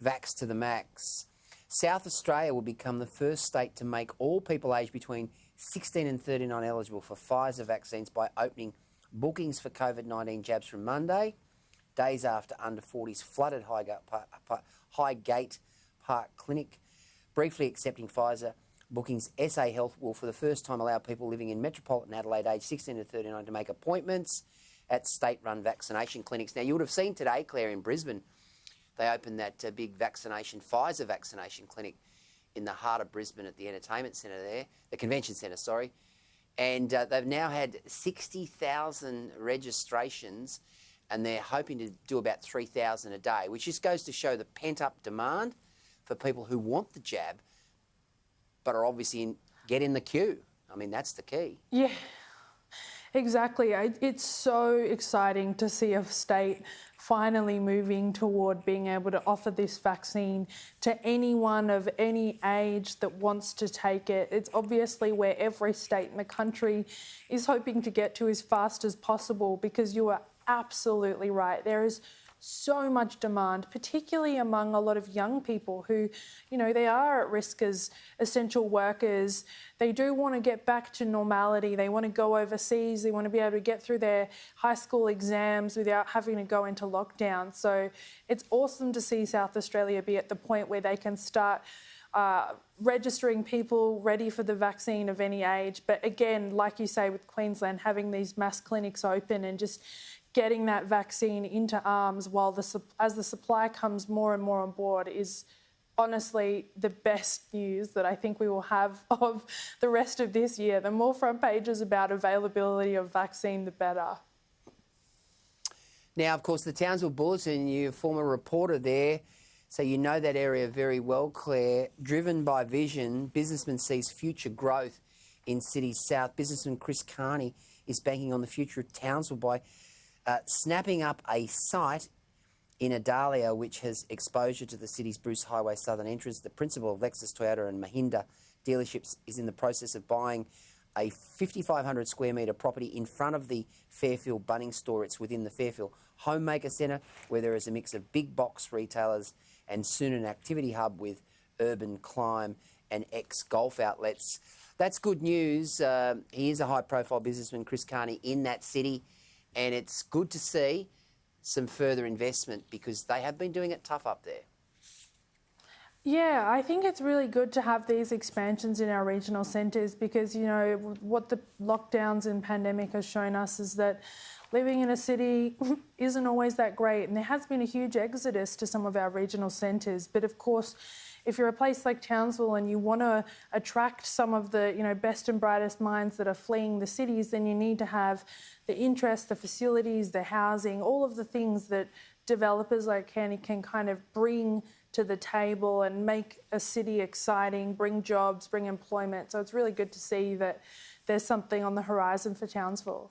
Vax to the max. South Australia will become the first state to make all people aged between 16 and 39 eligible for Pfizer vaccines by opening bookings for COVID-19 jabs from Monday, days after under 40s flooded Highgate Park Clinic. Briefly accepting Pfizer bookings, SA Health will for the first time allow people living in metropolitan Adelaide aged 16 to 39 to make appointments at state-run vaccination clinics. Now, you would have seen today, Claire, in Brisbane, they opened that big Pfizer vaccination clinic in the heart of Brisbane at the entertainment centre there, the convention centre, sorry. And they've now had 60,000 registrations and they're hoping to do about 3,000 a day, which just goes to show the pent-up demand for people who want the jab but are obviously get in the queue. I mean, that's the key. Yeah, exactly. It's so exciting to see a state finally moving toward being able to offer this vaccine to anyone of any age that wants to take it. It's obviously where every state in the country is hoping to get to as fast as possible, because you are absolutely right. There is so much demand, particularly among a lot of young people who, you know, they are at risk as essential workers. They do want to get back to normality. They want to go overseas. They want to be able to get through their high school exams without having to go into lockdown. So it's awesome to see South Australia be at the point where they can start registering people ready for the vaccine of any age. But again, like you say, with Queensland, having these mass clinics open and just getting that vaccine into arms while as the supply comes more and more on board is honestly the best news that I think we will have of the rest of this year. The more front pages about availability of vaccine, the better. Now, of course, the Townsville Bulletin, you're a former reporter there, so you know that area very well, Claire. Driven by vision, businessman sees future growth in City's south. Businessman Chris Carney is banking on the future of Townsville by snapping up a site in Adalia which has exposure to the city's Bruce Highway southern entrance. The principal of Lexus, Toyota and Mahindra dealerships is in the process of buying a 5,500 square metre property in front of the Fairfield Bunnings store. It's within the Fairfield Homemaker Centre, where there is a mix of big box retailers and soon an activity hub with urban climb and ex-golf outlets. That's good news. He is a high-profile businessman, Chris Carney, in that city. And it's good to see some further investment because they have been doing it tough up there. Yeah, I think it's really good to have these expansions in our regional centres because, you know, what the lockdowns and pandemic has shown us is that living in a city isn't always that great. And there has been a huge exodus to some of our regional centres. But of course, if you're a place like Townsville and you want to attract some of the, you know, best and brightest minds that are fleeing the cities, then you need to have the interest, the facilities, the housing, all of the things that developers like Kenny can kind of bring to the table and make a city exciting, bring jobs, bring employment. So it's really good to see that there's something on the horizon for Townsville.